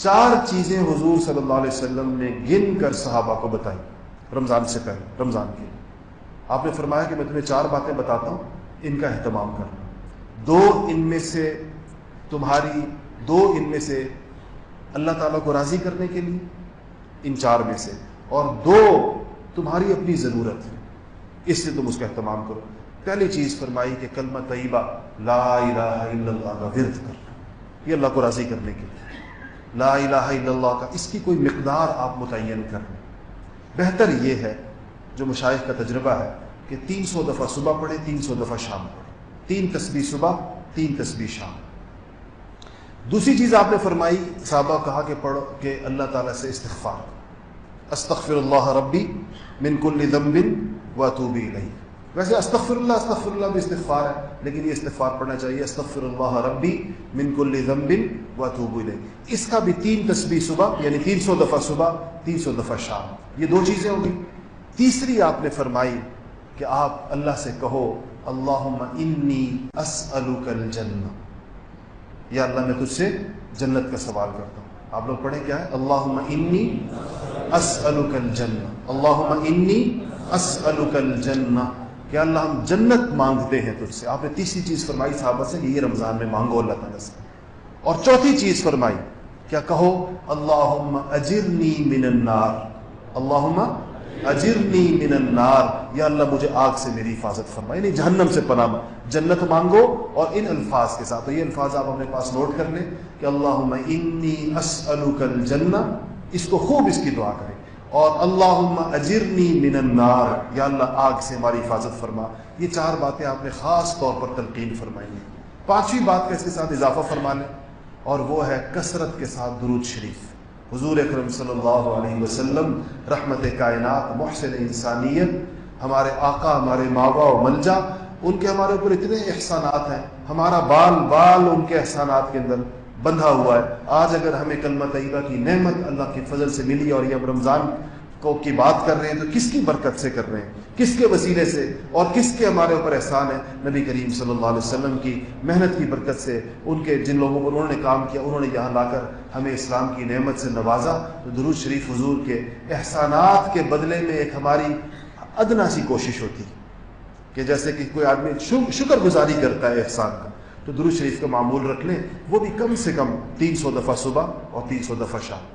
4 چیزیں حضور صلی اللہ علیہ وسلم نے گن کر صحابہ کو بتائی رمضان سے پہلے، رمضان کے لیے۔ آپ نے فرمایا کہ میں تمہیں 4 باتیں بتاتا ہوں، ان کا اہتمام کرنا۔ 2 ان میں سے اللہ تعالیٰ کو راضی کرنے کے لیے، ان 4 میں سے، اور 2 تمہاری اپنی ضرورت ہے، اس سے تم اس کا اہتمام کرو۔ پہلی چیز فرمائی کہ کلمہ طیبہ لا الہ الا اللہ کا ورد کرنا، یہ اللہ کو راضی کرنے کے لیے۔ لا الہ الا اللہ کا اس کی کوئی مقدار آپ متعین کر لیں۔ بہتر یہ ہے جو مشائخ کا تجربہ ہے کہ 300 دفعہ صبح پڑھے، 300 دفعہ شام پڑھے، 3 تسبیح صبح، 3 تسبیح شام۔ دوسری چیز آپ نے فرمائی، صحابہ کہا کہ پڑھو کہ اللہ تعالیٰ سے استغفار، استغفر اللہ ربی من کل ذنب واتوب الیہ۔ ویسے استغفر اللہ بھی استغفار ہے، لیکن یہ استغفار پڑھنا چاہیے، استغفر اللہ ربی من کل ذنب واتوب الیہ۔ اس کا بھی 3 تسبیح صبح، یعنی 300 دفعہ صبح، 300 دفعہ شام۔ یہ 2 چیزیں ہوں گی۔ تیسری آپ نے فرمائی کہ آپ اللہ سے کہو اللہم انی اسألک الجنہ، یا اللہ میں تجھ سے جنت کا سوال کرتا ہوں۔ آپ لوگ پڑھیں کیا ہے؟ اللہم انی اسألک الجنہ، اللہم انی اسألک الجنہ، کہ اللہ ہم جنت مانگتے ہیں تجھ سے۔ آپ نے تیسری چیز فرمائی صحابہ سے کہ یہ رمضان میں مانگو اللہ تعالیٰ سے۔ اور چوتھی چیز فرمائی کیا؟ کہو اللہم اجرنی من النار، اللہم اجرنی من النار، یا اللہ مجھے آگ سے میری حفاظت فرما، یعنی جہنم سے پناہ، جنت مانگو اور ان الفاظ کے ساتھ۔ تو یہ الفاظ آپ اپنے پاس نوٹ کر لیں کہ اللہم انی اسألک الجنہ، اس کو خوب اس کی دعا کریں، اور اللہم اجرنی من النار، یا اللہ آگ سے ہماری حفاظت فرما۔ یہ 4 باتیں آپ نے خاص طور پر تلقین فرمائی ہیں۔ 5ویں بات کا اس کے ساتھ اضافہ فرما لیں، اور وہ ہے کثرت کے ساتھ درود شریف۔ حضور اکرم صلی اللہ علیہ وسلم رحمت کائنات، محسن انسانیت، ہمارے آقا، ہمارے ماوا و ملجا، ان کے ہمارے اوپر اتنے احسانات ہیں، ہمارا بال بال ان کے احسانات کے اندر بندھا ہوا ہے۔ آج اگر ہمیں کلمہ طیبہ کی نعمت اللہ کے فضل سے ملی اور یہ ہم رمضان کی بات کر رہے ہیں، تو کس کی برکت سے کر رہے ہیں، کس کے وسیلے سے، اور کس کے ہمارے اوپر احسان ہے؟ نبی کریم صلی اللہ علیہ وسلم کی محنت کی برکت سے، ان کے جن لوگوں پر انہوں نے کام کیا، انہوں نے یہاں لا کر ہمیں اسلام کی نعمت سے نوازا۔ تو درود شریف حضور کے احسانات کے بدلے میں ایک ہماری ادنا سی کوشش ہوتی کہ جیسے کہ کوئی آدمی شکر گزاری کرتا ہے احسان کا، تو درود شریف کا معمول رکھ لیں، وہ بھی کم سے کم 300 دفعہ صبح اور 300 دفعہ شام۔